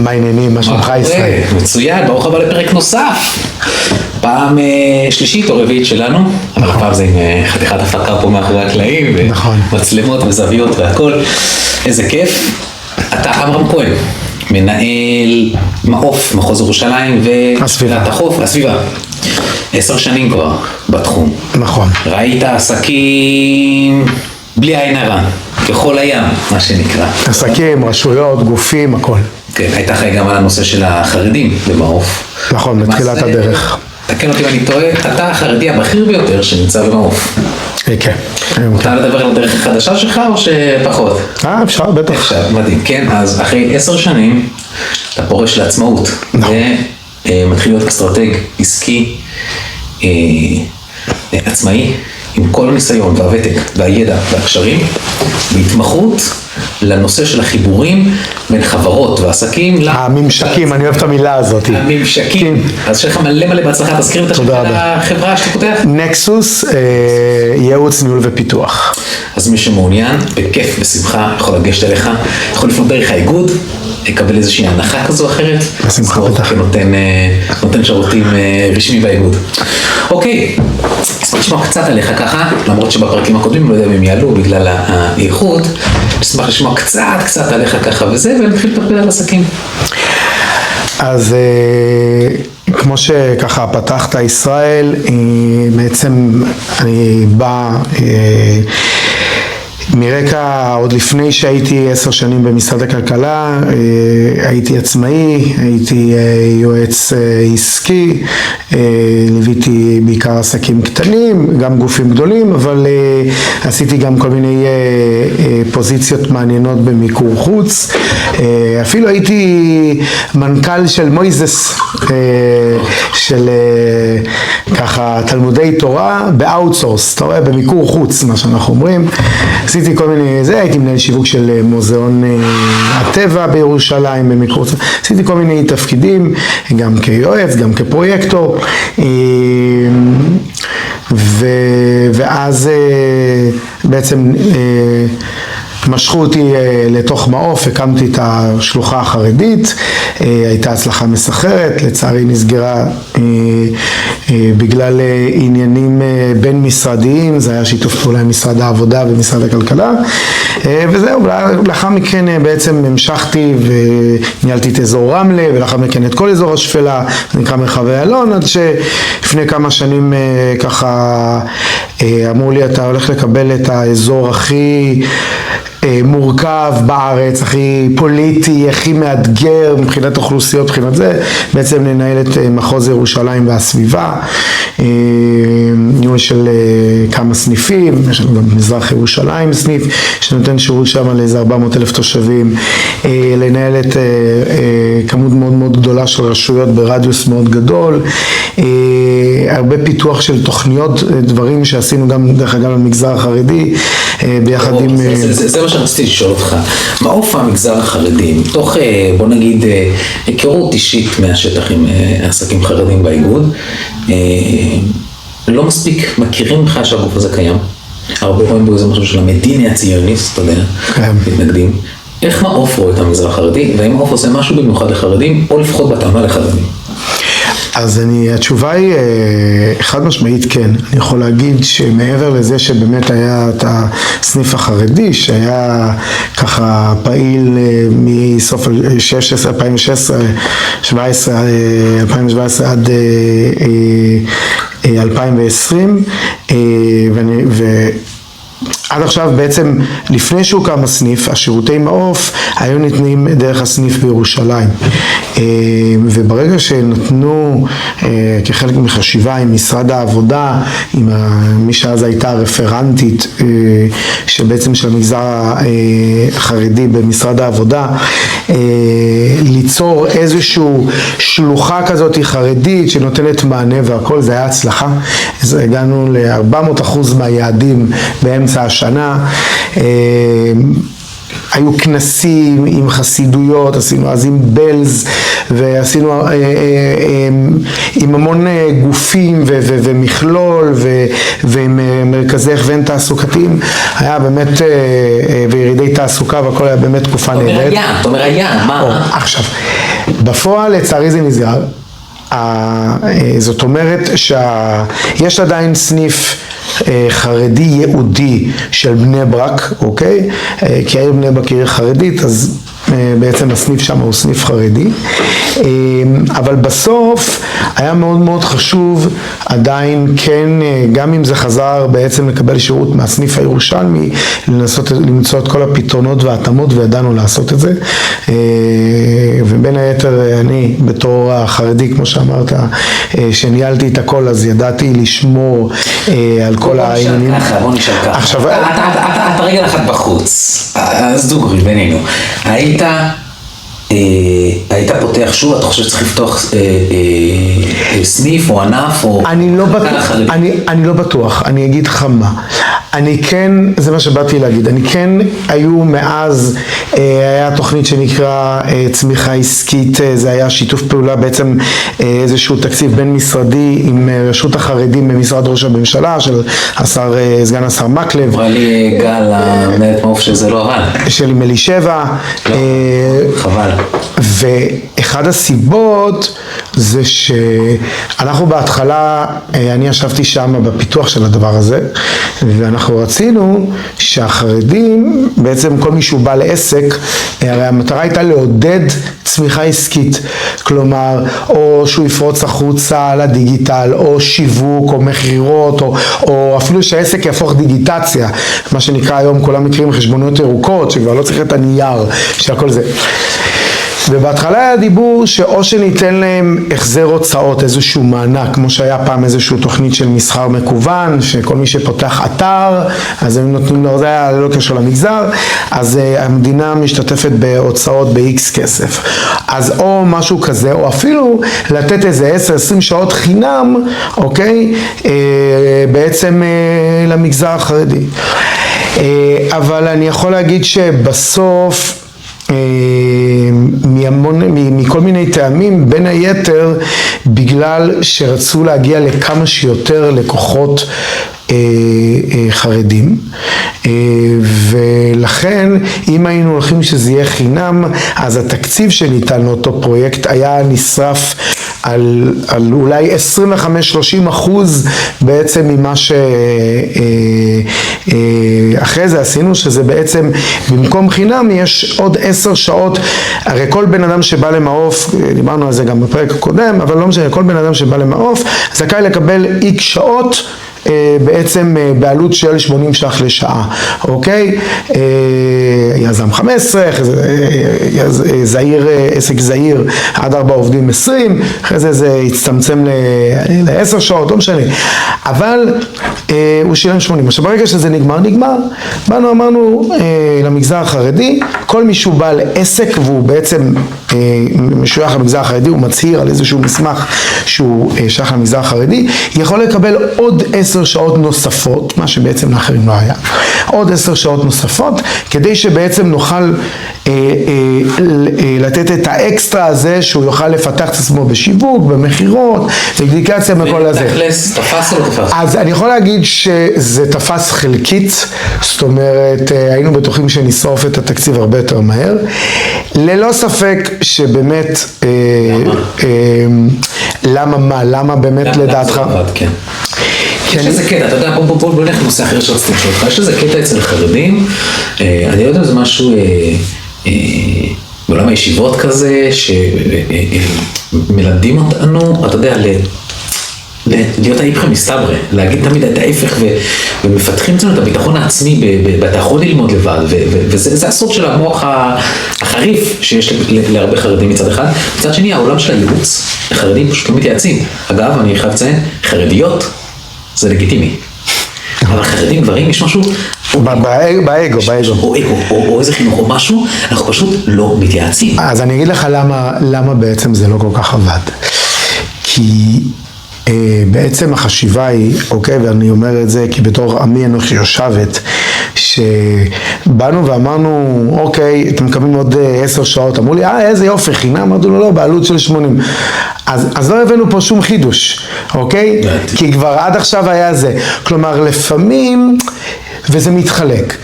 מה העניינים, מה שלומך ישראל? מצוין, ברוך הבא לפרק נוסף. פעם שלישית או רביעית שלנו, אבל הפעם זה עם חתיכת הפקה פה מאחורי הקלעים, ומצלמות וזוויות והכל. איזה כיף. אתה אברהם כהן, מנהל מעוף, מחוז ירושלים ושפילת החוף, הסביבה. 10 שנים כבר בתחום. נכון. ראית עסקים בלי עין הרע, ככל הים, מה שנקרא. עסקים, רשויות, גופים, הכל. כן, היית אחראי גם על הנושא של החרדים במעוף. נכון, בתחילת הדרך. תקן אותי אם אני טועה, אתה החרדי הבכיר ביותר שנמצא במעוף. כן. אתה לדבר על הדרך החדשה שלך או שפחות? אפשר, בטח. אפשר, מדהים. כן, אז אחרי 10 שנים אתה פורש לעצמאות. ומתחיל להיות אסטרטג עסקי עצמאי, עם כל הניסיון והוותק והידע והקשרים, בהתמחות לנושא של החיבורים בין חברות ועסקים. הממשקים, אני אוהב את המילה הזאת. הממשקים. אז שיהיה לך מלא בהצלחה, תזכיר את השם של החברה שאתה פותח. נקסוס, ייעוץ, ניהול ופיתוח. אז מי שמעוניין, בכיף, בשמחה, יכול לגשת אליך, יכול לפנות דרך האיגוד, יקבל איזושהי הנחה כזו או אחרת. בשמחה בטח. נותן שירותים רשמי באיגוד. אוקיי, אז נשמע קצת עליך ככה, למרות שבפרקים הקודמים לא יודע אם הם יעלו בגלל האיכות, נשמח לשמוע קצת עליך ככה וזה, ונתחיל לדבר על עסקים. אז כמו שככה פתחת ישראל, בעצם אני בא מרקע, עוד לפני שהייתי 10 שנים במשרד הכלכלה, הייתי עצמאי, הייתי יועץ עסקי, ליוויתי בעיקר עסקים קטנים, גם גופים גדולים, אבל עשיתי גם כל מיני פוזיציות מעניינות במיקור חוץ. אפילו הייתי מנכ"ל של מויזס, של ככה תלמודי תורה באוטסורס, אתה רואה, במיקור חוץ, מה שאנחנו אומרים. עשיתי כל מיני, הייתי מנהל שיווק של מוזיאון הטבע בירושלים במיקור חוץ, עשיתי כל מיני תפקידים, גם כיועץ, גם כפרויקטור, ואז בעצם משכו אותי לתוך מעוף, הקמתי את השלוחה החרדית, הייתה הצלחה מסחרת, לצערי נסגרה בגלל עניינים בין משרדיים, זה היה שיתוף פעולה עם משרד העבודה ומשרד הכלכלה, וזהו, לאחר מכן בעצם המשכתי וניהלתי את אזור רמלה, ולאחר מכן את כל אזור השפלה, זה נקרא מרחבי אלון, עד שלפני כמה שנים ככה אמרו לי, אתה הולך לקבל את האזור הכי מורכב בארץ, הכי פוליטי, הכי מאתגר מבחינת אוכלוסיות, מבחינת זה, בעצם לנהל את מחוז ירושלים והסביבה, ניהול של כמה סניפים, יש לנו גם מזרח ירושלים סניף, שנותן שירות שם לאיזה 400,000 תושבים, לנהל את כמות מאוד מאוד גדולה של רשויות ברדיוס מאוד גדול, הרבה פיתוח של תוכניות, דברים שעשינו גם דרך אגב למגזר החרדי, ביחד עם... זה מה שרציתי לשאול אותך, מה אופן המגזר החרדי, מתוך בוא נגיד היכרות אישית מהשטח עם עסקים חרדים באיגוד, לא מספיק מכירים לך שהגוף הזה קיים, הרבה רואים בו איזה משהו של המדיני הציוניסט, אתה יודע, מתנגדים, איך מעוף רואה את המגזר החרדי, והאם מעוף עושה משהו במיוחד לחרדים, או לפחות בתאמה לחרדים? אז התשובה היא חד משמעית כן. אני יכול להגיד שמעבר לזה שבאמת היה את הסניף החרדי, שהיה ככה פעיל מסוף 2016, 2017 עד 2020, עד עכשיו בעצם לפני שהוקם הסניף, השירותי מעוף היו ניתנים דרך הסניף בירושלים, וברגע שנתנו כחלק מחשיבה עם משרד העבודה, עם מי שאז הייתה רפרנטית שבעצם של המגזר החרדי במשרד העבודה, ליצור איזושהי שלוחה כזאת חרדית שנותנת מענה והכל, זה היה הצלחה. אז הגענו ל-400% מהיעדים באמצע השנה. היו כנסים עם חסידויות, עשינו אז עם בלז, ועשינו עם המון גופים ומכלול ועם מרכזי הכוון תעסוקתיים, היה באמת, וירידי תעסוקה והכל היה באמת תקופה נהדרת. אתה אומר היה, מה? עכשיו, בפועל לצערי זה נסגר, זאת אומרת שיש עדיין סניף חרדי יהודי של בני ברק, אוקיי? כי העיר בני ברק היא עיר חרדית, אז בעצם הסניף שם הוא סניף חרדי, אבל בסוף היה מאוד מאוד חשוב עדיין כן, גם אם זה חזר בעצם לקבל שירות מהסניף הירושלמי, לנסות למצוא את כל הפתרונות וההתאמות, וידענו לעשות את זה, ובין היתר אני בתור החרדי, כמו שאמרת, שניהלתי את הכל, אז ידעתי לשמור על כל העניינים. בוא נשאר ככה, אתה רגע אחד בחוץ, אז דוגרי בינינו, היית פותח שוב, אתה חושב שצריך לפתוח סניף או ענף או... אני לא בטוח, אני אגיד לך מה. אני כן, זה מה שבאתי להגיד, אני כן, היו מאז, היה תוכנית שנקרא צמיחה עסקית, זה היה שיתוף פעולה בעצם איזשהו תקציב בין משרדי עם רשות החרדים במשרד ראש הממשלה של סגן השר מקלב. אמרה לי גל, המנהלת מעוף שזה לא עבד. של עם אלישבע. חבל. ואחד הסיבות זה שאנחנו בהתחלה, אני ישבתי שם בפיתוח של הדבר הזה, ואנחנו רצינו שהחרדים, בעצם כל מי שהוא בא לעסק, הרי המטרה הייתה לעודד צמיחה עסקית, כלומר, או שהוא יפרוץ החוצה לדיגיטל, או שיווק, או מחירות, או אפילו שהעסק יהפוך דיגיטציה, מה שנקרא היום, כולם מכירים חשבוניות ירוקות, שכבר לא צריך את הנייר, שהכל זה. ובהתחלה היה דיבור שאו שניתן להם החזר הוצאות, איזשהו מענק, כמו שהיה פעם איזשהו תוכנית של מסחר מקוון, שכל מי שפותח אתר, אז הם נותנים לו, זה היה לא קשר למגזר, אז המדינה משתתפת בהוצאות ב-X כסף. אז או משהו כזה, או אפילו לתת איזה 10-20 שעות חינם, אוקיי, בעצם למגזר החרדי. אבל אני יכול להגיד שבסוף, מכל מיני טעמים, בין היתר בגלל שרצו להגיע לכמה שיותר לקוחות חרדים, ולכן אם היינו הולכים שזה יהיה חינם, אז התקציב שניתן לאותו פרויקט היה נשרף על אולי 25-30% בעצם ממה שאחרי זה עשינו, שזה בעצם במקום חינם יש עוד 10 שעות, הרי כל בן אדם שבא למעוף, דיברנו על זה גם בפרק הקודם, אבל לא משנה, כל בן אדם שבא למעוף זכאי לקבל X שעות בעצם בעלות של 80 ש"ח לשעה, אוקיי? יזם 15, זעיר, עסק זעיר עד 4 עובדים 20, אחרי זה זה הצטמצם ל10 שעות, לא משנה, אבל הוא שילם 80. עכשיו ברגע שזה נגמר, באנו אמרנו למגזר החרדי, כל מי שהוא בעל עסק והוא בעצם משוייך למגזר החרדי, הוא מצהיר על איזשהו מסמך שהוא שייך למגזר החרדי, יכול לקבל עוד 10 שעות נוספות, מה שבעצם לאחרים לא היה, עוד 10 שעות נוספות, כדי שבעצם נוכל לתת את האקסטרה הזה, שהוא יוכל לפתח את עצמו בשיווק, במחירות, אינדיקציה מכל הזה. תכלס, תפס או לא תפס? אז אני יכול להגיד שזה תפס חלקית, זאת אומרת, היינו בטוחים שנשרוף את התקציב הרבה יותר מהר. ללא ספק שבאמת, למה באמת לדעתך? יש איזה קטע, אתה יודע, בוא נלך לנושא אחר שרציתי לשאול אותך, יש איזה קטע אצל חרדים, אני לא יודע אם זה משהו בעולם הישיבות כזה, שמלמדים אותנו, אתה יודע, להיות ההיפכא מסתברא, להגיד תמיד את ההפך, ומפתחים אצלנו את הביטחון העצמי, ואתה יכול ללמוד לבד, וזה הסוד של המוח החריף שיש להרבה חרדים מצד אחד. מצד שני, העולם של הייעוץ, החרדים פשוט לא מתייעצים. אגב, אני חייב לציין, חרדיות זה לגיטימי. אבל חרדים, גברים, יש משהו... באגו. או איזה חינוך או משהו, אנחנו פשוט לא מתייעצים. אז אני אגיד לך למה בעצם זה לא כל כך עבד. כי בעצם החשיבה היא, אוקיי, ואני אומר את זה כי בתור עמי אנוכי יושבת, שבאנו ואמרנו, אוקיי, אתם מקבלים עוד 10 שעות, אמרו לי, איזה יופי, חינם, אמרנו לו, לא, בעלות של 80. אז לא הבאנו פה שום חידוש, אוקיי? כי כבר עד עכשיו היה זה. כלומר, לפעמים, וזה מתחלק.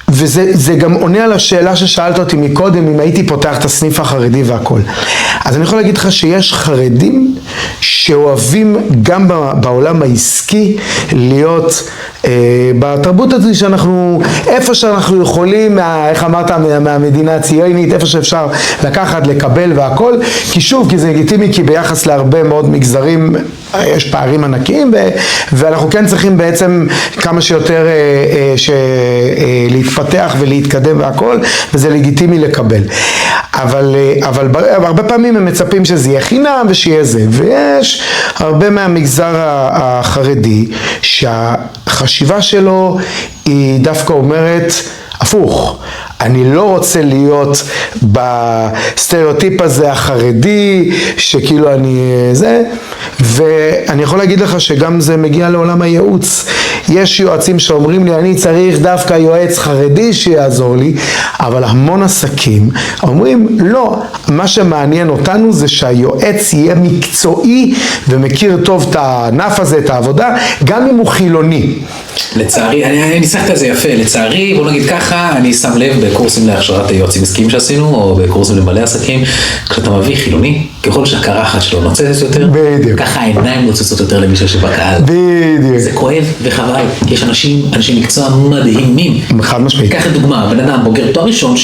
וזה גם עונה על השאלה ששאלת אותי מקודם, אם הייתי פותח את הסניף החרדי והכל. אז אני יכול להגיד לך שיש חרדים שאוהבים גם בעולם העסקי להיות בתרבות הזאת שאנחנו, איפה שאנחנו יכולים, איך אמרת, מהמדינה הציונית, איפה שאפשר לקחת, לקבל והכל, כי שוב, כי זה לגיטימי, כי ביחס להרבה מאוד מגזרים יש פערים ענקיים, ואנחנו כן צריכים בעצם כמה שיותר להתפתח ולהתקדם והכל, וזה לגיטימי לקבל. אבל הרבה פעמים הם מצפים שזה יהיה חינם ושיהיה זה, ויש הרבה מהמגזר החרדי שהחשיבה שלו היא דווקא אומרת הפוך. אני לא רוצה להיות בסטריאוטיפ הזה החרדי, שכאילו אני זה, ואני יכול להגיד לך שגם זה מגיע לעולם הייעוץ. יש יועצים שאומרים לי, אני צריך דווקא יועץ חרדי שיעזור לי, אבל המון עסקים אומרים, לא, מה שמעניין אותנו זה שהיועץ יהיה מקצועי ומכיר טוב את הענף הזה, את העבודה, גם אם הוא חילוני. לצערי, אני ניסחת את זה יפה, לצערי, בוא נגיד ככה, אני שם לב בקורסים להכשרת היועצים עסקיים שעשינו, או בקורסים לבעלי עסקים, כשאתה מביא חילוני, ככל שהקרחת שלו נוצצת יותר, בדיוק. ככה העיניים נוצצות יותר למישהו שבקהל. בדיוק. זה כואב וחבל, כי יש אנשי מקצוע מדהימים. חד משמעית. קח לדוגמה, בן אדם בוגר תואר ראשון,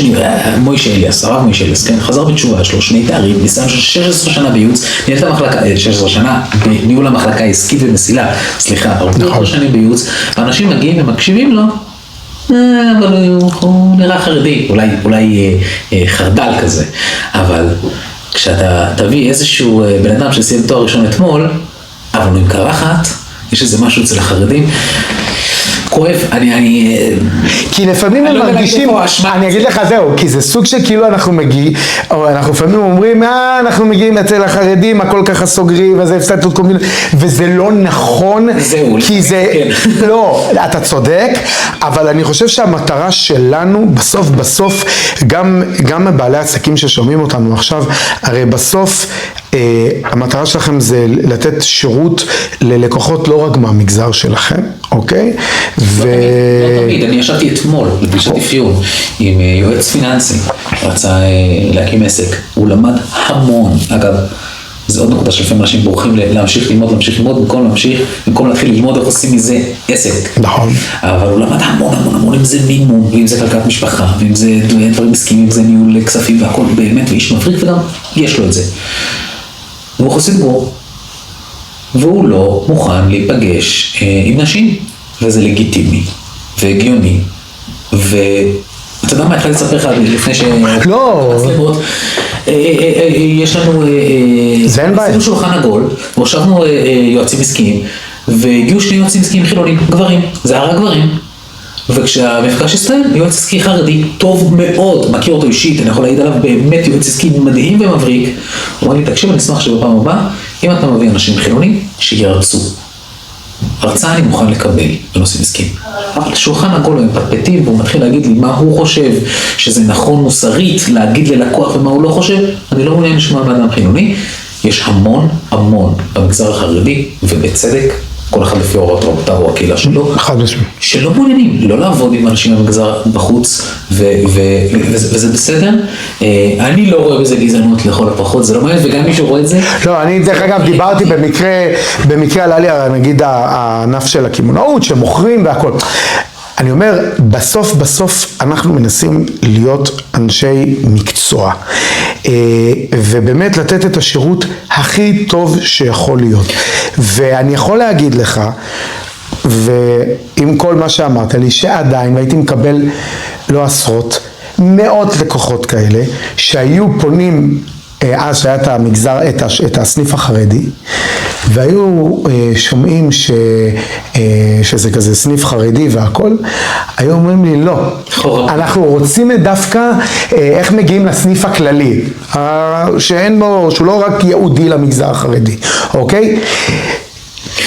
מוישה אליאס, הרב מוישה אליאס, כן, חזר בתשובה, יש לו 2 תארים, ניסיון של 16 שנה בייעוץ, ניהל את המחלקה, 16 שנה בניהול המחלקה העסקית ומסילה, סליחה, 14 שנים בייעוץ, ואנשים מגיעים ומקשיבים לו, אבל הוא נראה חרדי, אולי חרדל כזה, אבל כשאתה תביא איזשהו בן אדם שסיים תואר ראשון אתמול, אבל הוא עם קרחת, יש איזה משהו אצל החרדים, כואב, כי לפעמים הם מרגישים, אני אגיד לך זהו, כי זה סוג שכאילו אנחנו מגיעים, או אנחנו לפעמים אומרים, אנחנו מגיעים אצל החרדים, הכל ככה סוגרים, וזה הפסדת כל מיני, וזה לא נכון, כי זה, לא, אתה צודק, אבל אני חושב שהמטרה שלנו, בסוף, גם בעלי עסקים ששומעים אותנו עכשיו, הרי בסוף, המטרה שלכם זה לתת שירות ללקוחות לא רק מהמגזר שלכם, אוקיי? לא תמיד, אני ישבתי אתמול לפגישת אפיון עם יועץ פיננסי, רצה להקים עסק, הוא למד המון, אגב, זה עוד נקודה שלפעמים אנשים בורחים להמשיך ללמוד, במקום להתחיל ללמוד איך עושים מזה עסק. נכון. אבל הוא למד המון, אם זה מימון, ואם זה כלכלת משפחה, ואם זה דברים עסקיים, אם זה ניהול כספים והכל, באמת, ואיש מבריק וגם יש לו את זה. והוא חסיד גור, והוא לא מוכן להיפגש עם נשים, וזה לגיטימי, והגיוני, ואתה יודע מה, התחלתי לספר לך לפני לא. יש לנו, עשינו שולחן עגול, והושבנו יועצים עסקיים, והגיעו 2 יועצים עסקיים חילונים, גברים, זה היה רק גברים. וכשהמפגש הסתיים, יועץ עסקי חרדי, טוב מאוד, מכיר אותו אישית, אני יכול להעיד עליו באמת יועץ עסקי מדהים ומבריק. הוא אמר לי, תקשיב, אני אשמח שבפעם הבאה, אם אתה מביא אנשים חילונים, שירצו. הרצאה אני מוכן לקבל בנושאים עסקיים. אבל שולחן עגול הם פטפטים, והוא מתחיל להגיד לי מה הוא חושב, שזה נכון מוסרית להגיד ללקוח ומה הוא לא חושב, אני לא מעוניין לשמוע באדם חילוני. יש המון במגזר החרדי, ובצדק, כל אחד לפי הוראות רבותיו או הקהילה שלו, שלא מעוניינים, לא לעבוד עם אנשים במגזר בחוץ, וזה בסדר. אני לא רואה בזה גזענות לכל הפחות, זה לא מעניין, וגם מי שרואה את זה. לא, אני דרך אגב דיברתי במקרה עלה לי, נגיד הענף של הכימונאות, שמוכרים והכל. אני אומר, בסוף אנחנו מנסים להיות אנשי מקצוע, ובאמת לתת את השירות הכי טוב שיכול להיות. ואני יכול להגיד לך, ועם כל מה שאמרת לי, שעדיין הייתי מקבל לא עשרות, מאות לקוחות כאלה, שהיו פונים, אז שהיה את המגזר, את הסניף החרדי, והיו שומעים שזה כזה סניף חרדי והכל, היו אומרים לי לא, אנחנו רוצים דווקא איך מגיעים לסניף הכללי, שאין בו, שהוא לא רק יהודי למגזר החרדי, אוקיי?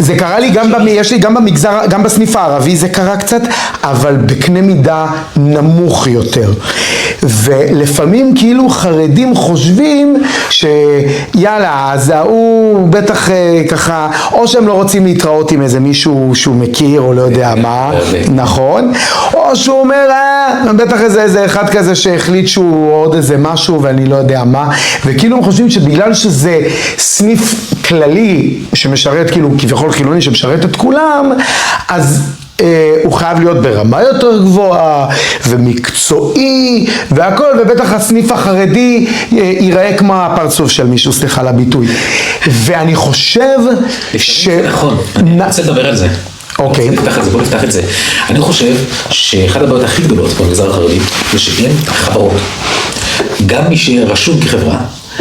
זה קרה לי יש לי גם במגזר, גם בסניף הערבי זה קרה קצת, אבל בקנה מידה נמוך יותר. ולפעמים כאילו חרדים חושבים שיאללה, אז הוא בטח ככה, או שהם לא רוצים להתראות עם איזה מישהו שהוא מכיר או לא יודע מה, נכון? או שהוא אומר, בטח איזה אחד כזה שהחליט שהוא עוד איזה משהו ואני לא יודע מה, וכאילו הם חושבים שבגלל שזה סניף כללי שמשרת כאילו כביכול חילוני שמשרת את כולם, אז הוא חייב להיות ברמה יותר גבוהה ומקצועי והכל, ובטח הסניף החרדי ייראה כמו הפרצוף של מישהו, סליחה לביטוי. ואני חושב נכון, אני רוצה לדבר על זה. אוקיי. בוא נפתח את זה. אני חושב שאחת הבעיות הכי גדולות במגזר החרדי זה שאין חברות. גם מי שרשום כחברה,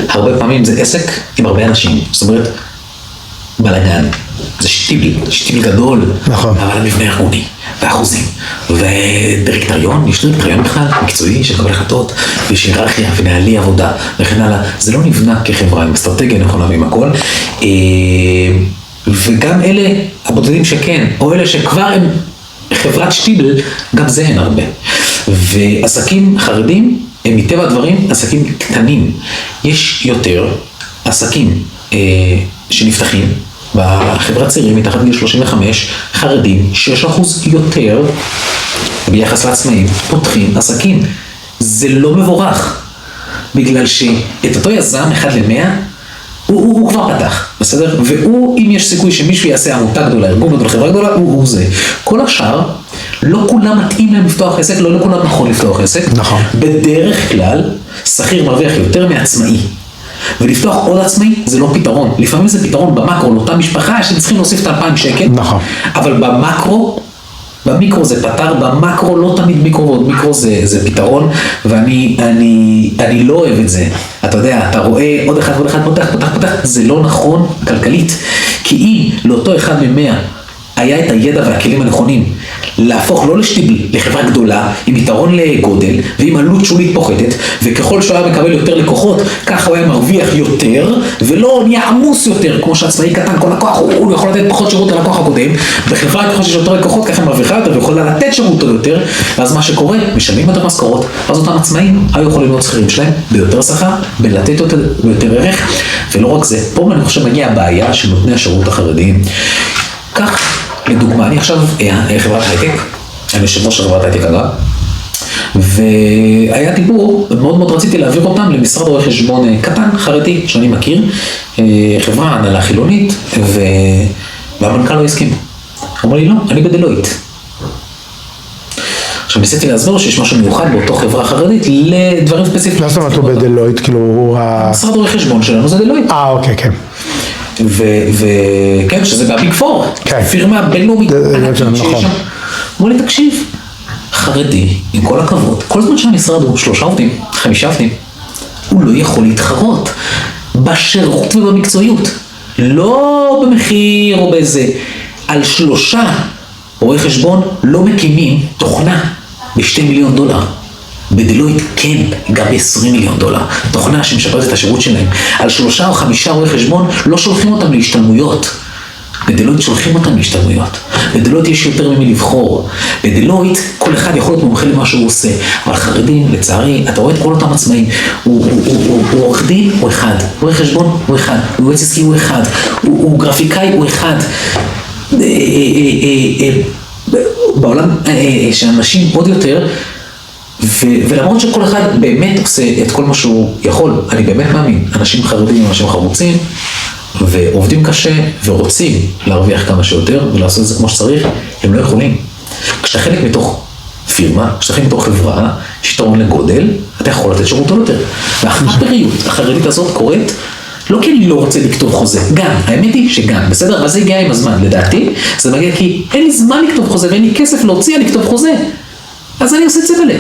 הרבה פעמים זה עסק עם הרבה אנשים. זאת אומרת, בלגן. זה שטיבל גדול. נכון. אבל המבנה הארגוני, והאחוזים, ודירקטוריון, יש דירקטוריון בכלל מקצועי שקבל החלטות, ויש היררכיה ונהלי עבודה וכן הלאה. זה לא נבנה כחברה עם אסטרטגיה נכונה ועם הכל. וגם אלה הבודדים שכן, או אלה שכבר הם חברת שטיבל, גם זה אין הרבה. ועסקים חרדים הם מטבע הדברים עסקים קטנים. יש יותר עסקים שנפתחים בחברת צעירים מתחת גיל 35, חרדים 6% יותר ביחס לעצמאים פותחים עסקים. זה לא מבורך, בגלל שאת אותו יזם 1 ל-100 הוא כבר פתח, בסדר? והוא, אם יש סיכוי שמישהו יעשה עמותה גדולה, ארגון גדול, חברה גדולה, הוא זה. כל השאר, לא כולם מתאים להם לפתוח עסק, לא לכולם נכון לפתוח עסק. נכון. בדרך כלל, שכיר מרוויח יותר מעצמאי. ולפתוח עוד עצמאי זה לא פתרון. לפעמים זה פתרון במקרו, לאותה משפחה שצריכים להוסיף את 2,000 שקל. נכון. אבל במיקרו זה פתר, במקרו לא תמיד מיקרו ועוד מיקרו זה פתרון, ואני לא אוהב את זה. אתה יודע, אתה רואה עוד אחד ועוד אחד פותח, זה לא נכון כלכלית. כי אם לאותו אחד מ-100 היה את הידע והכלים הנכונים להפוך לא לשטיבל, לחברה גדולה, עם יתרון לגודל ועם עלות שולית פוחתת, וככל שהוא היה מקבל יותר לקוחות, ככה הוא היה מרוויח יותר, ולא נהיה עמוס יותר, כמו שעצמאי קטן, כל לקוח, הוא יכול לתת פחות שירות ללקוח הקודם, בחברה ככל שיש יותר לקוחות, ככה מרוויחה יותר, ויכולה לתת שירות יותר, ואז מה שקורה, משלמים יותר משכורות, אז אותם עצמאים היו יכולים להיות שכירים שלהם, ביותר שכר, בלתת יותר ערך, ולא רק זה, פה אני חושב מגיע הבעיה של נותני השירות החרדיים. כך, לדוגמה, אני עכשיו חברת הייטק, אני יושב ראש חברת הייטק אגב, והיה דיבור, מאוד מאוד רציתי להעביר אותם למשרד רואי חשבון קטן, חרדי, שאני מכיר, חברה הנהלה חילונית, והמנכ"ל לא הסכים. אמר לי, לא, אני בדלויט. עכשיו ניסיתי להסביר שיש משהו מיוחד באותו חברה חרדית לדברים ספציפיים. מה זאת אומרת הוא בדלויט? כאילו הוא משרד רואי חשבון שלנו זה דלויט. אוקיי, כן. וכן, שזה בביג פור, פירמה בינלאומית ענקית שיש שם. אמרו לי, תקשיב, חרדי, עם כל הכבוד, כל זמן שהמשרד הוא 3 עובדים, 5 עובדים, הוא לא יכול להתחרות בשירות ובמקצועיות. לא במחיר או באיזה, על 3 רואי חשבון לא מקימים תוכנה ב$2 מיליון. בדלויט כן, גם ב$20 מיליון. תוכנה שמשפרת את השירות שלהם. על 3 או 5 רואי חשבון לא שולחים אותם להשתלמויות. בדלויט שולחים אותם להשתלמויות. בדלויט יש יותר ממי לבחור. בדלויט כל אחד יכול להיות מומחה למה שהוא עושה. אבל חרדים, לצערי, אתה רואה את כל אותם עצמאים. הוא עורך דין, הוא אחד. רואי חשבון, הוא אחד. הוא יועץ עסקי, הוא אחד. הוא גרפיקאי, הוא אחד. בעולם שאנשים עוד יותר, ולמרות שכל אחד באמת עושה את כל מה שהוא יכול, אני באמת מאמין, אנשים חרדים, אנשים חרוצים, ועובדים קשה ורוצים להרוויח כמה שיותר ולעשות את זה כמו שצריך, הם לא יכולים. כשאתה חלק מתוך פירמה, כשאתה חלק מתוך חברה, יש יתרון לגודל, אתה יכול לתת שירות יותר. והחבריות החרדית הזאת קורית, לא כי אני לא רוצה לכתוב חוזה, גם, האמת היא שגם, בסדר? אבל זה הגיע עם הזמן, לדעתי, זה מגיע כי אין לי זמן לכתוב חוזה ואין לי כסף להוציא על לכתוב חוזה, אז אני עושה צבלה.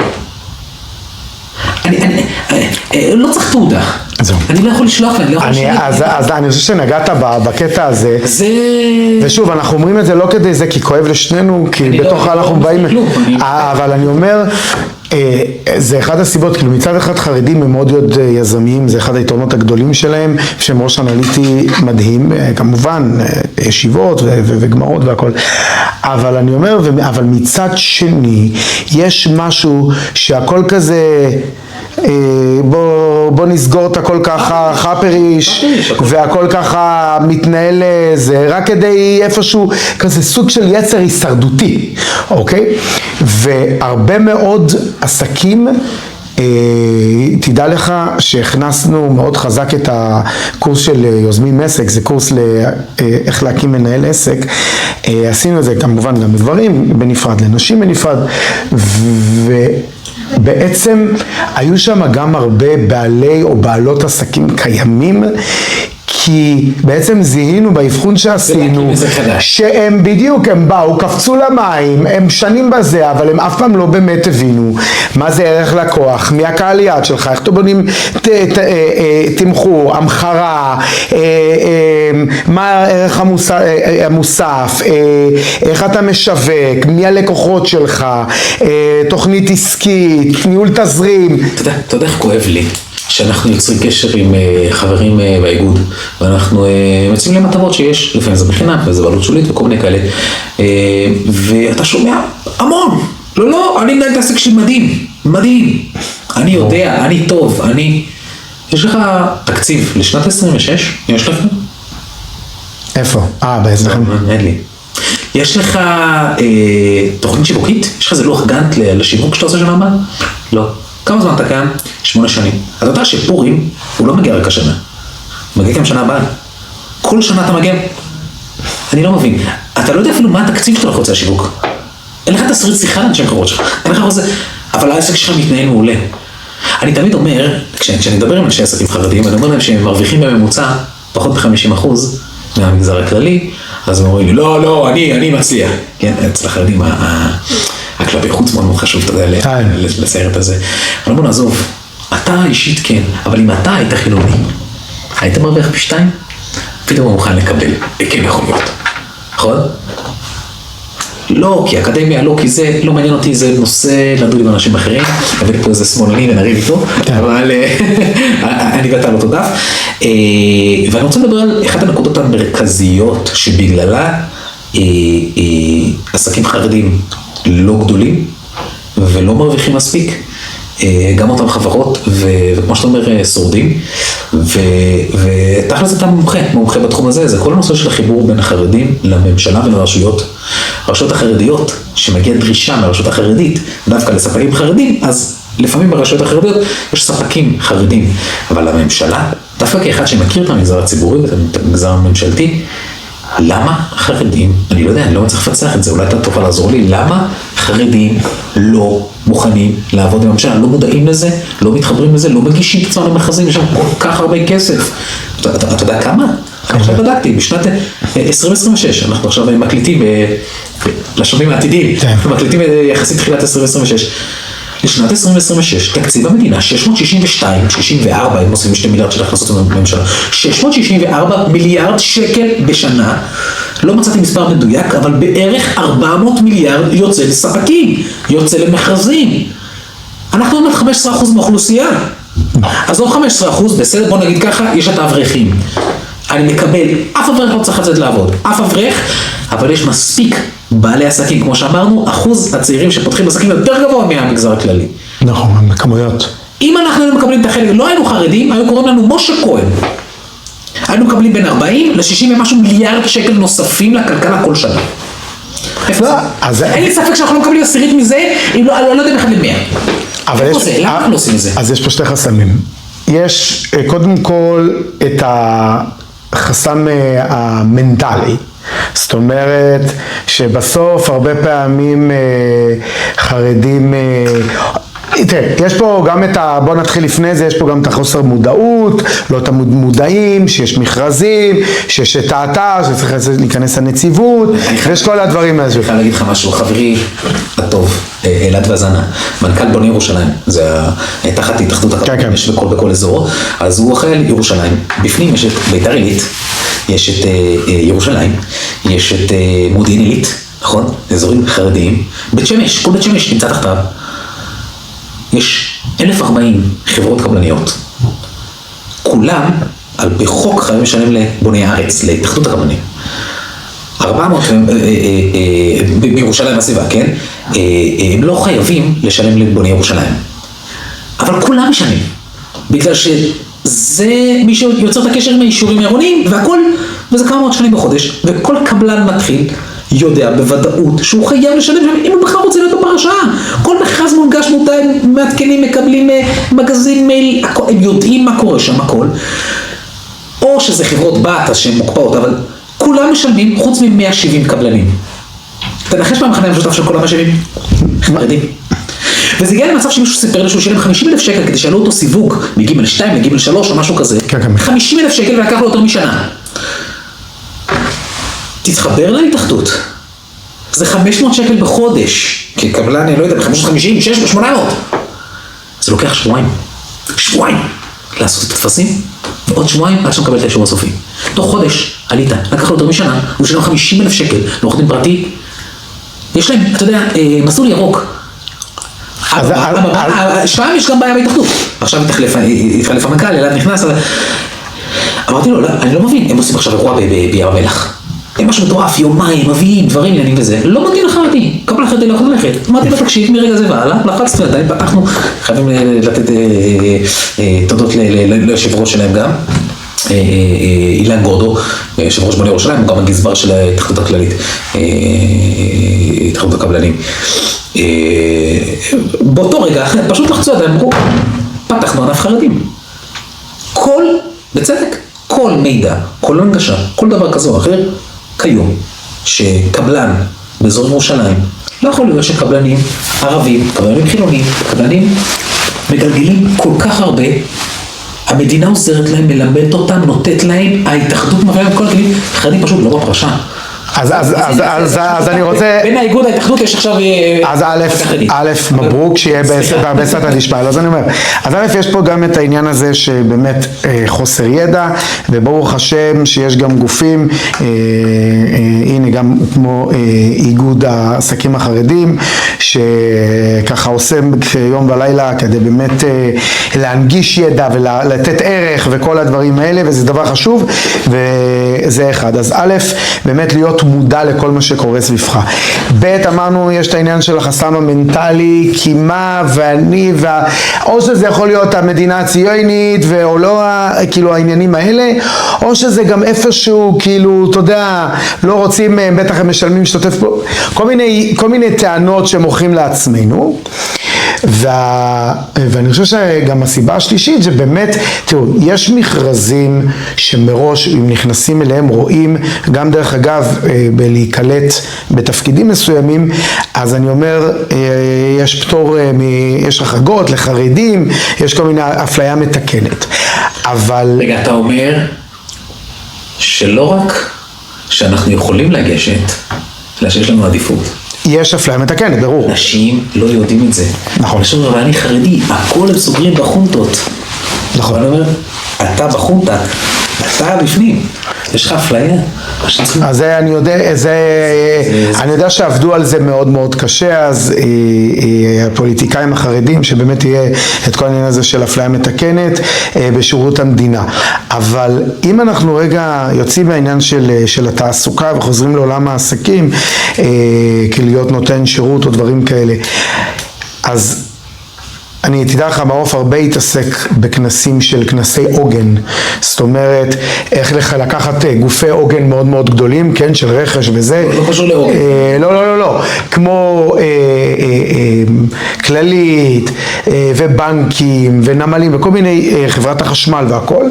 לא צריך תעודה, אני לא יכול לשלוח ואני לא יכול לשלוח. אז אני חושב שנגעת בקטע הזה, ושוב, אנחנו אומרים את זה לא כדי זה, כי כואב לשנינו, כי בתוך אנחנו באים, אבל אני אומר, זה אחד הסיבות, כאילו מצד אחד חרדים הם מאוד מאוד יזמיים, זה אחד היתרונות הגדולים שלהם, שהם ראש אנליטי מדהים, כמובן, ישיבות וגמרות והכל, אבל אני אומר, אבל מצד שני, יש משהו שהכל כזה, בוא נסגור את הכל ככה חפריש והכל ככה מתנהל זה רק כדי איפשהו כזה סוג של יצר הישרדותי, אוקיי? והרבה מאוד עסקים, תדע לך שהכנסנו מאוד חזק את הקורס של יוזמים עסק, זה קורס לאיך להקים מנהל עסק, עשינו את זה כמובן גם בגברים בנפרד, לנשים בנפרד, בעצם היו שם גם הרבה בעלי או בעלות עסקים קיימים, כי בעצם זיהינו באבחון שעשינו שהם בדיוק, הם באו, קפצו למים, הם שנים בזה, אבל הם אף פעם לא באמת הבינו מה זה ערך לקוח, מי הקהל יעד שלך, איך אתה בונים תמחור, המחרה, מה הערך המוסף, איך אתה משווק, מי הלקוחות שלך, תוכנית עסקית, ניהול תזרים. אתה יודע איך כואב לי? שאנחנו יוצרים קשר עם חברים באיגוד, ואנחנו מציעים להם מטרות שיש, לפעמים זה בחינם, וזה בעלות שולית וכל מיני כאלה, ואתה שומע המון, לא, אני מנהל את העסק שלי מדהים, אני יודע, אני טוב, יש לך תקציב לשנת 26, יש לך? איפה? באיזכם? אין לי. יש לך תוכנית שיווקית? יש לך איזה לוח גאנט לשיווק שאתה עושה שנה הבאה? לא. כמה זמן אתה קיים? 8 שנים. אז אתה יודע שפורים הוא לא מגיע רק השנה. הוא מגיע גם שנה הבאה. כל שנה אתה מגיע. אני לא מבין. אתה לא יודע אפילו מה התקציב שאתה רוצה לשיווק. אין לך תסריט שיחה לאנשי מכירות שלך. אין לך רוצה... אבל העסק שלך מתנהל מעולה. אני תמיד אומר, כשאני מדבר עם אנשי עסקים חרדיים, אני אומר להם שהם מרוויחים בממוצע פחות ב-50% מהמגזר הכללי, אז הם אומרים לי, לא, אני מצליח. כן, אצל החרדים הכלפי חוץ מאוד חשוב, אתה יודע, לצייר את הזה. אבל בוא נעזוב, אתה אישית כן, אבל אם אתה היית חילוני, היית מרוויח פי 2? פתאום הוא מוכן לקבל, כן יכול להיות, נכון? לא, כי אקדמיה, לא, כי זה לא מעניין אותי, זה נושא לדון עם אנשים אחרים, הבאתי פה איזה שמאלני ונריב איתו, אבל אני ואתה לא תודף. ואני רוצה לדבר על אחת הנקודות המרכזיות שבגללה עסקים חרדים לא גדולים ולא מרוויחים מספיק, גם אותם חברות, וכמו שאתה אומר, שורדים, ותכל'ס אתה מומחה בתחום הזה, זה כל הנושא של החיבור בין החרדים לממשלה ולרשויות. הרשויות החרדיות, שמגיעה דרישה מהרשות החרדית, דווקא לספקים חרדים, אז לפעמים ברשויות החרדיות יש ספקים חרדים, אבל הממשלה, דווקא כאחד שמכיר את המגזר הציבורי ואת המגזר הממשלתי, למה חרדים, אני לא יודע, אני לא מצליח לפצח את זה, אולי אתה תוכל לעזור לי, למה חרדים לא מוכנים לעבוד בממשלה, לא מודעים לזה, לא מתחברים לזה, לא מגישים קצת למכרזים, יש שם כל כך הרבה כסף. אתה יודע כמה? אני עכשיו בדקתי, בשנת 2026, אנחנו עכשיו מקליטים לשנים העתידיים, מקליטים יחסית תחילת 2026. לשנת 2026, תקציב המדינה 64, אם עושים 2 מיליארד של הכנסות בממשלה, 664 מיליארד שקל בשנה, לא מצאתי מספר מדויק, אבל בערך 400 מיליארד יוצא לספקים, יוצא למכרזים. אנחנו אומרים 15% מהאוכלוסייה, אז עוד 15%, בסדר, בוא נגיד ככה, יש את האברכים. אני מקבל, אף אברך לא צריך לצאת לעבוד, אף אברך, אבל יש מספיק בעלי עסקים, כמו שאמרנו, אחוז הצעירים שפותחים עסקים יותר גבוה מהמגזר הכללי. נכון, בכמויות. אם אנחנו היינו מקבלים את החלק, לא היינו חרדים, היו קוראים לנו משה כהן. היינו מקבלים בין 40 ל-60 ומשהו מיליארד שקל נוספים לכלכלה כל שנה. אין לי ספק שאנחנו לא מקבלים עשירית מזה, אם לא יודעים אחד ל-100. איפה זה? למה אנחנו לא עושים את זה? אז יש פה 2 חסמים. יש קודם כל את החסם המנטלי. זאת אומרת שבסוף הרבה פעמים חרדים, תראה, יש פה גם את בוא נתחיל לפני זה, יש פה גם את החוסר מודעות, לא את המודעים, שיש מכרזים, שיש את האתר, שצריך להיכנס לנציבות, ויש כל הדברים האלה. אני חייב להגיד לך משהו, חברי הטוב. אלעד וזנה, מנכ"ל בוני ירושלים, זה תחת התאחדות הקבלנים, יש בכל אזור, אז הוא אחראי על ירושלים, בפנים יש את ביתר עילית, יש את ירושלים, יש את מודיעין עילית, נכון? אזורים חרדיים, בית שמש, כל בית שמש נמצא תחתיו, יש 1,040 חברות קבלניות, כולם על פי חוק חייבים לשלם לבוני הארץ, להתאחדות הקבלנים. 400 בירושלים הסביבה, כן? הם לא חייבים לשלם לבוני ירושלים. אבל כולם משלמים. בגלל שזה מי שיוצר את הקשר עם האישורים העירוניים והכל, וזה כמה מאות שקלים בחודש, וכל קבלן מתחיל יודע בוודאות שהוא חייב לשלם, אם הוא בכלל רוצה להיות בפרשה. כל מכרז מונגש מותיים, מעדכנים, מקבלים מגזין, מייל, הם יודעים מה קורה שם, הכל. או שזה חברות בת שהן מוקפאות, אבל כולם משלמים חוץ מ-170 קבלנים. תנחש מהמחנה המשותף של כולם משלמים? חרדים. וזה הגיע למצב שמישהו סיפר לי שהוא שילם 50,000 שקל כדי שעלו אותו סיווג מגימל 2 לגימל 3 או משהו כזה. 50,000 שקל ולקח לו יותר משנה. תתחבר להתאחדות. זה 500 שקל בחודש. כקבלן, אני לא יודע, ב-550, 600, 800. זה לוקח שבועיים לעשות את התפסים, ועוד שבועיים עד שמקבל את האישור הסופי. תוך חודש עלית, לקח לו יותר משנה, הוא שלם 50,000 שקל לעורך דין פרטי. יש להם, אתה יודע, מסלול ירוק. שם יש גם בעיה בהתאחדות. עכשיו התחלף המנכ"ל, אלעד נכנס, אמרתי לו, אני לא מבין, הם עושים עכשיו אירוע בים המלח. הם משהו מטורף, יומיים, מביאים, דברים, עניינים וזה. לא מתאים לחרדי, קבל החרדי לא יכול ללכת. אמרתי לו, תקשיב, מרגע זה והלאה, לחצת ונתיים, פתחנו, חייבים לתת תודות ליושב ראש שלהם גם. אילן גורדו, יושב ראש בוני ירושלים, הוא גם הגזבר של ההתאחדות הכללית, התאחדות הקבלנים. באותו רגע, פשוט לחצו ידיים, אמרו, פתחנו ענף חרדים. בצדק, כל מידע, כל הנגשה, כל דבר כזה או אחר, כיום, שקבלן באזור ירושלים, לא יכול להיות שקבלנים ערבים, קבלנים חילונים, קבלנים מגלגלים כל כך הרבה, המדינה עוזרת להם, מלמדת אותם, נותנת להם, ההתאחדות מביאה להם כל הכלים, חרדים פשוט לא בפרשה. אז אני רוצה... בין האיגוד ההתאחדות יש עכשיו... אז א', מברוק, שיהיה בסתא דשמיא. אז אני אומר, אז א', יש פה גם את העניין הזה שבאמת חוסר ידע, וברוך השם שיש גם גופים, הנה גם כמו איגוד העסקים החרדים, שככה עושה יום ולילה כדי באמת להנגיש ידע ולתת ערך וכל הדברים האלה, וזה דבר חשוב, וזה אחד. אז א', באמת להיות מודע לכל מה שקורה סביבך. ב', אמרנו, יש את העניין של החסם המנטלי, כי מה ואני, או שזה יכול להיות המדינה הציונית, או לא, כאילו העניינים האלה, או שזה גם איפשהו, כאילו, אתה יודע, לא רוצים, בטח הם משלמים שתותף פה, כל מיני טענות שמוכרים לעצמנו, ואני חושב שגם הסיבה השלישית זה באמת, תראו, יש מכרזים שמראש אם נכנסים אליהם רואים, גם דרך אגב בלהיקלט בתפקידים מסוימים, אז אני אומר, יש פטור, יש החרגות לחרדים, יש כל מיני אפליה מתקנת, אבל... רגע, אתה אומר שלא רק שאנחנו יכולים לגשת, אלא שיש לנו עדיפות. יש אפליה מתקנת, ברור. אנשים לא יודעים את זה. נכון. אנשים אומרים, אני חרדי, הכל הם סוגרים בחונטות. נכון. אני אומר, אתה בחונטה, אתה בפנים, יש לך אפליה. אז אני יודע שעבדו על זה מאוד מאוד קשה, אז הפוליטיקאים החרדים שבאמת יהיה את כל העניין הזה של אפליה מתקנת בשירות המדינה. אבל אם אנחנו רגע יוצאים מהעניין של התעסוקה וחוזרים לעולם העסקים, כלהיות נותן שירות או דברים כאלה, אז אני תדע לך, מעוף הרבה התעסק בכנסים של כנסי עוגן, זאת אומרת, איך לקחת גופי עוגן מאוד מאוד גדולים, כן, של רכש וזה. לא קשור לעוגן. לא, כמו כללית ובנקים ונמלים וכל מיני, חברת החשמל והכל,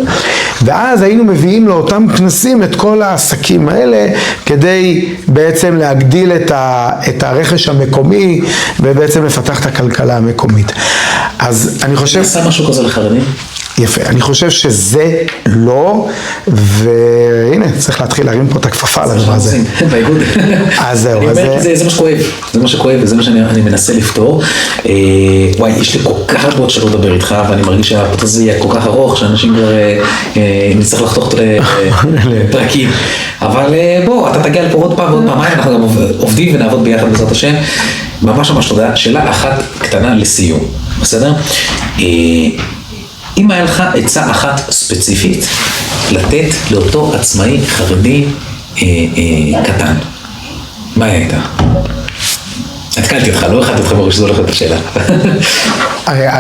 ואז היינו מביאים לאותם כנסים את כל העסקים האלה, כדי בעצם להגדיל את הרכש המקומי, ובעצם לפתח את הכלכלה המקומית. אז אני חושב... עשה משהו כזה לחרדים? יפה, אני חושב שזה לא, והנה, צריך להתחיל להרים פה את הכפפה על הדבר הזה. באיגוד. אז זהו, אני אומר, זה מה שכואב, זה מה שכואב, וזה מה שאני מנסה לפתור. וואי, יש לי כל כך הרבה שלא לדבר איתך, ואני מרגיש שהפרק הזה יהיה כל כך ארוך, שאנשים כבר נצטרך לחתוך אותו לפרקים. אבל בוא, אתה תגיע לפה עוד פעם ועוד פעמיים, אנחנו גם עובדים ונעבוד ביחד בעזרת השם. ממש ממש תודה. שאלה אחת קטנה לסיום, בסדר? אם היה לך עצה אחת ספציפית לתת לאותו עצמאי חרדי קטן, מה הייתה? התקלתי אותך, לא הכנתי אותך בראש שזו הולכת את השאלה.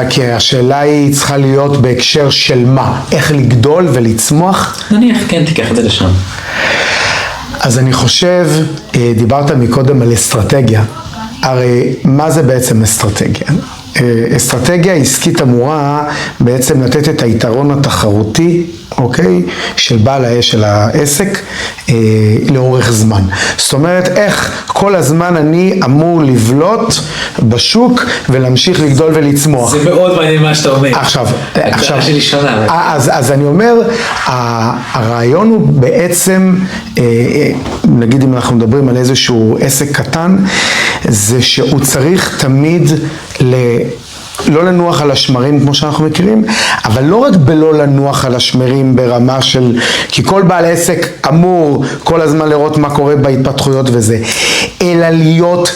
כי השאלה היא צריכה להיות בהקשר של מה? איך לגדול ולצמוח? נניח, כן, תיקח את זה לשם. אז אני חושב, דיברת מקודם על אסטרטגיה. הרי מה זה בעצם אסטרטגיה? אסטרטגיה עסקית אמורה בעצם לתת את היתרון התחרותי, אוקיי, של העסק לאורך זמן. זאת אומרת, איך כל הזמן אני אמור לבלוט בשוק ולהמשיך לגדול ולצמוח. זה מאוד מעניין מה שאתה אומר. עכשיו, שלי שונה. אז אני אומר, הרעיון הוא בעצם, נגיד אם אנחנו מדברים על איזשהו עסק קטן, זה שהוא צריך תמיד לא לנוח על השמרים כמו שאנחנו מכירים, אבל לא רק בלא לנוח על השמרים ברמה של, כי כל בעל עסק אמור כל הזמן לראות מה קורה בהתפתחויות וזה, אלא להיות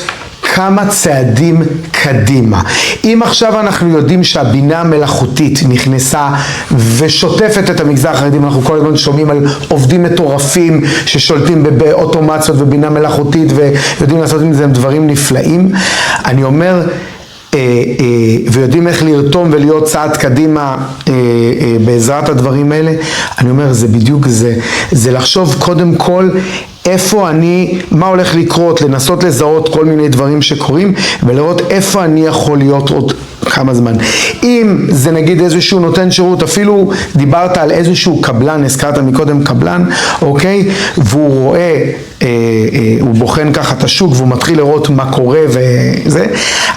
כמה צעדים קדימה. אם עכשיו אנחנו יודעים שהבינה המלאכותית נכנסה ושוטפת את המגזר החרדי, אנחנו כל הזמן שומעים על עובדים מטורפים ששולטים באוטומציות ובינה מלאכותית ויודעים לעשות עם זה דברים נפלאים, אני אומר, ויודעים איך לרתום ולהיות צעד קדימה בעזרת הדברים האלה, אני אומר, זה בדיוק זה לחשוב קודם כל איפה אני, מה הולך לקרות, לנסות לזהות כל מיני דברים שקורים ולראות איפה אני יכול להיות עוד כמה זמן. אם זה נגיד איזשהו נותן שירות, אפילו דיברת על איזשהו קבלן, הזכרת מקודם קבלן, אוקיי? והוא רואה, הוא בוחן ככה את השוק והוא מתחיל לראות מה קורה וזה,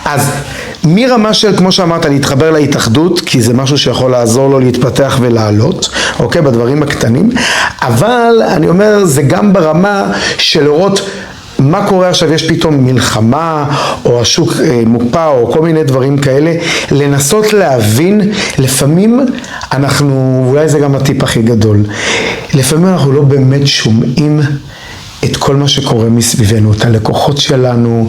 אז מרמה של, כמו שאמרת, להתחבר להתאחדות, כי זה משהו שיכול לעזור לו להתפתח ולעלות, אוקיי, בדברים הקטנים, אבל אני אומר, זה גם ברמה של לראות מה קורה עכשיו, יש פתאום מלחמה, או השוק מוקפא, או כל מיני דברים כאלה, לנסות להבין, לפעמים אנחנו, אולי זה גם הטיפ הכי גדול, לפעמים אנחנו לא באמת שומעים את כל מה שקורה מסביבנו, את הלקוחות שלנו,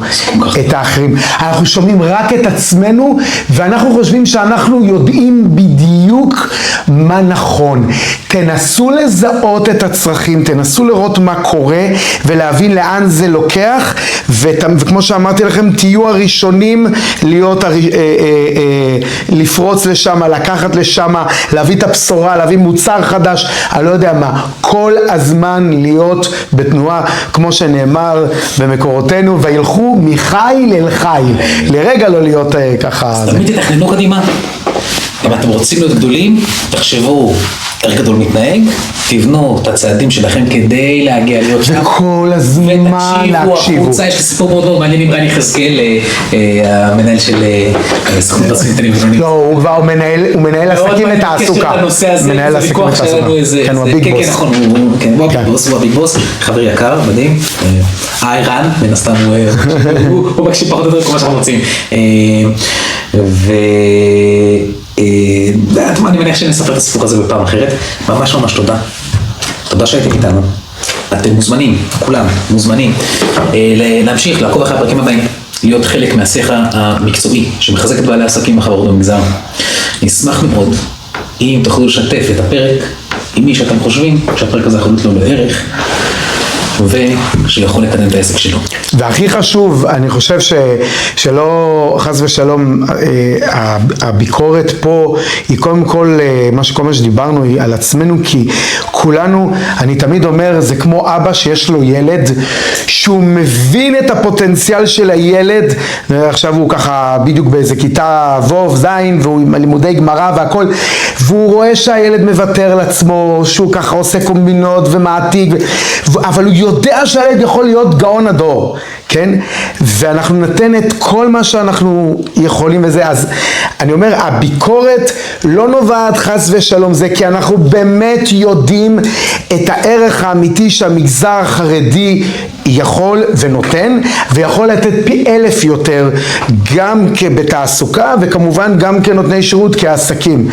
את האחרים. אנחנו שומעים רק את עצמנו, ואנחנו חושבים שאנחנו יודעים בדיוק מה נכון. תנסו לזהות את הצרכים, תנסו לראות מה קורה, ולהבין לאן זה לוקח, וכמו שאמרתי לכם, תהיו הראשונים להיות, לפרוץ לשם, לקחת לשם, להביא את הבשורה, להביא מוצר חדש, אני לא יודע מה. כל הזמן להיות בתנועה, כמו שנאמר במקורותינו, וילכו מחיל אל חיל. לרגע לא להיות ככה. אז תמיד תתכננו קדימה. אם אתם רוצים להיות גדולים, תחשבו איך גדול מתנהג, תבנו את הצעדים שלכם כדי להגיע להיות שם. וכל הזמן להקשיבו. החוצה, יש לי סיפור מאוד מאוד מעניין עם רני חזקאל, המנהל של סוכנות עסקים קטנים ובינוניים. לא, הוא כבר מנהל עסקים לתעסוקה. מנהל עסקים לתעסוקה. כן, הוא הביג בוס. כן, הוא הביג בוס, חבר יקר, מדהים. רן, מן הסתם, הוא מקשיב פחות או יותר כל מה שאנחנו רוצים. אני מניח שנספר את הסיפור הזה בפעם אחרת. ממש ממש תודה. תודה שהייתם איתנו. אתם מוזמנים, כולם מוזמנים להמשיך, לעקוב אחרי הפרקים הבאים, להיות חלק מהשיח המקצועי שמחזק את בעלי העסקים בחברות במגזר. נשמח מאוד אם תוכלו לשתף את הפרק עם מי שאתם חושבים שהפרק הזה יכול להיות לו לערך ושיכול לקדם את העסק שלו. והכי חשוב, אני חושב שלא, חס ושלום, הביקורת פה היא קודם כל, כל מה שדיברנו היא על עצמנו, כי כולנו, אני תמיד אומר, זה כמו אבא שיש לו ילד, שהוא מבין את הפוטנציאל של הילד, עכשיו הוא ככה בדיוק באיזה כיתה ו' ז', והוא עם לימודי גמרא והכל, והוא רואה שהילד מוותר לעצמו, שהוא ככה עושה קומבינות ומעתיק, אבל הוא יודע שהילד יכול להיות גאון הדור, כן? ואנחנו נתן את כל מה שאנחנו יכולים וזה. אז אני אומר, הביקורת לא נובעת חס ושלום זה, כי אנחנו באמת יודעים את הערך האמיתי שהמגזר החרדי יכול ונותן, ויכול לתת פי 1000 יותר, גם בתעסוקה, וכמובן גם כנותני שירות, כעסקים.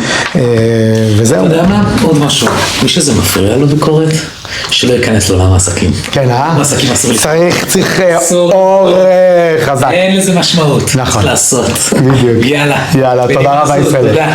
וזהו. אתה יודע מה? עוד משהו. מי שזה מפריע לו ביקורת, שלא ייכנס לעולם העסקים. כן, העסקים אסור לי. צריך אור חזק. אין לזה משמעות. נכון. צריך לעשות. בדיוק. יאללה. יאללה, תודה רבה ישראל. תודה.